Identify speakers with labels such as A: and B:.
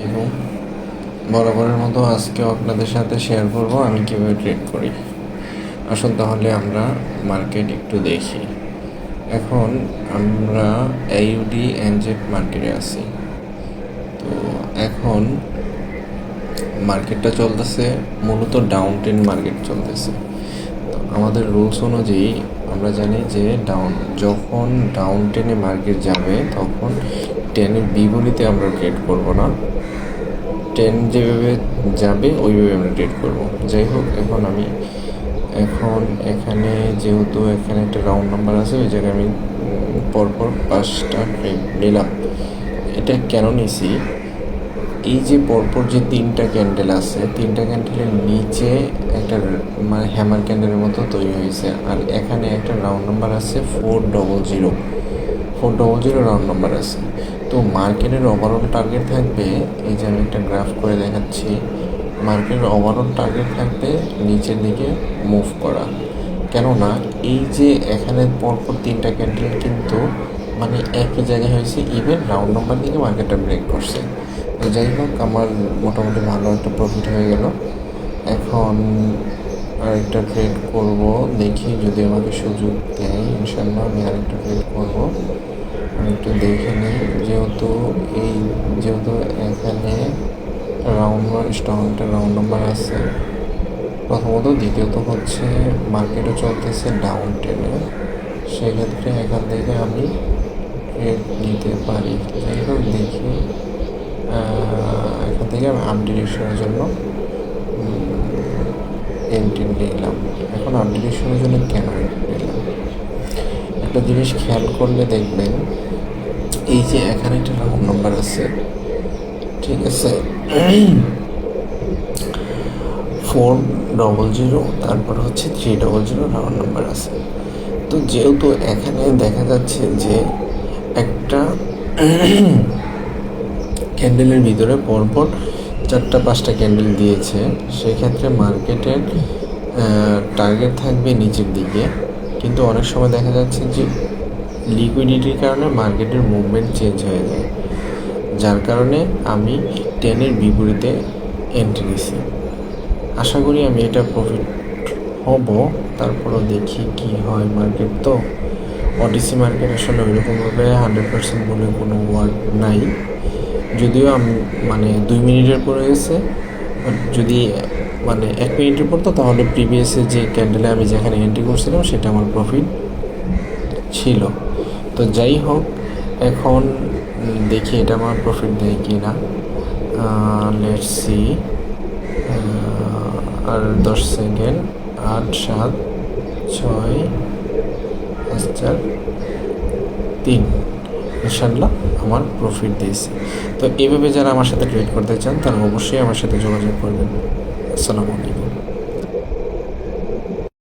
A: এবং বরাবরের মতো আজকেও আপনাদের সাথে শেয়ার করব আমি কীভাবে ট্রেড করি। আসুন তাহলে আমরা মার্কেট একটু দেখি। এখন আমরা AUD NZ মার্কেটে আছি। তো এখন মার্কেটটা চলতেছে মূলত ডাউন ট্রেন্ড মার্কেট চলতেছে। তো আমাদের রুলস অনুযায়ী আমরা জানি যে যখন ডাউন ট্রেনে মার্কেট যাবে তখন ট্রেনের বিপরীতে আমরা ট্রেড করব না, ট্রেন যেভাবে যাবে ওইভাবে আমরা ট্রেড করব। যাই হোক, এখন এখানে যেহেতু এখানে একটা রাউন্ড নাম্বার আছে, ওই জায়গায় আমি পরপর 5টা ট্রেড নিলাম। এটা কেন নিছি, এই যে পরপর যে 3টা ক্যান্ডেল আছে, 3টা ক্যান্ডেলের নিচে একটা মানে হ্যামার ক্যান্ডেলের মতো তৈরি হয়েছে, আর এখানে একটা রাউন্ড নাম্বার আছে 400 রাউন্ড নাম্বার আছে। তো মার্কেটের ওভারঅল টার্গেট থাকবে, এই যে আমি একটা গ্রাফ করে দেখাচ্ছি, মার্কেটের ওভারঅল টার্গেট থাকবে নিচের দিকে মুভ করা। কেননা এই যে এখানে পরপর 3টা ক্যান্ডেল কিন্তু মানে একই জায়গায় হয়েছে, ইভেন রাউন্ড নাম্বার দিকে মার্কেটটা ব্রেক করছে। তো যাই হোক, আমার মোটামুটি ভালো একটা প্রফিট হয়ে গেল। এখন আরেকটা ট্রেড করব, দেখি যদি আমাকে সুযোগ দেয় ইনশাল্লাহ আমি আরেকটা ট্রেড করব। আমি একটু দেখে নিই, যেহেতু এখানে একটা রাউন্ড নাম্বার আছে প্রথমত, দ্বিতীয়ত হচ্ছে মার্কেটও চলতেছে ডাউন ট্রেনে, সেক্ষেত্রে এখান থেকে আমি ট্রেড নিতে পারি। যাই হোক, দেখি এখান থেকে আমি আপ ডিরেকশনের জন্য এন্ট্রি নিলাম। এখন আপ ডিরেকশনের জন্য কেন নিলাম, একটা জিনিস খেয়াল করলে দেখবেন, এই যে এখানে একটা রাউন্ড নাম্বার আছে, ঠিক আছে, 400, তারপর হচ্ছে 300 রাউন্ড নাম্বার আছে। তো যেহেতু এখানে দেখা যাচ্ছে যে একটা ক্যান্ডেলের ভিতরে পরপর 4-5টা ক্যান্ডেল দিয়েছে, সেক্ষেত্রে মার্কেটের টার্গেট থাকবে নিচের দিকে। কিন্তু অনেক সময় দেখা যাচ্ছে যে লিকুইডিটির কারণে মার্কেটের মুভমেন্ট চেঞ্জ হয়ে যায়, যার কারণে আমি 10-এর বিপরীতে এন্ট্রি নিছি। আশা করি আমি এটা প্রফিট হব, তারপরও দেখি কি হয়। মার্কেট তো OTC মার্কেট আসলে ওইরকমভাবে 100% বলে কোনো ওয়ার্ড নাই, যদিও আমি মানে 2 মিনিটের পরে গেছে। যদি মানে 1 মিনিটের পড়তো তাহলে প্রিভিয়াসে যে ক্যান্ডেলে আমি যেখানে এন্ট্রি করছিলাম সেটা আমার প্রফিট ছিল। তো যাই হোক, এখন দেখি এটা আমার প্রফিট দেয় কি না। লেটস সি, আর 10 সেকেন্ড, 8, 7, 6, 5, 4, 3, ইনশাল্লাহ আমার প্রফিট দিয়েছে। তো এইভাবে যারা আমার সাথে ট্রেড করতে চান তারা অবশ্যই আমার সাথে যোগাযোগ করবেন। আসসালামু আলাইকুম।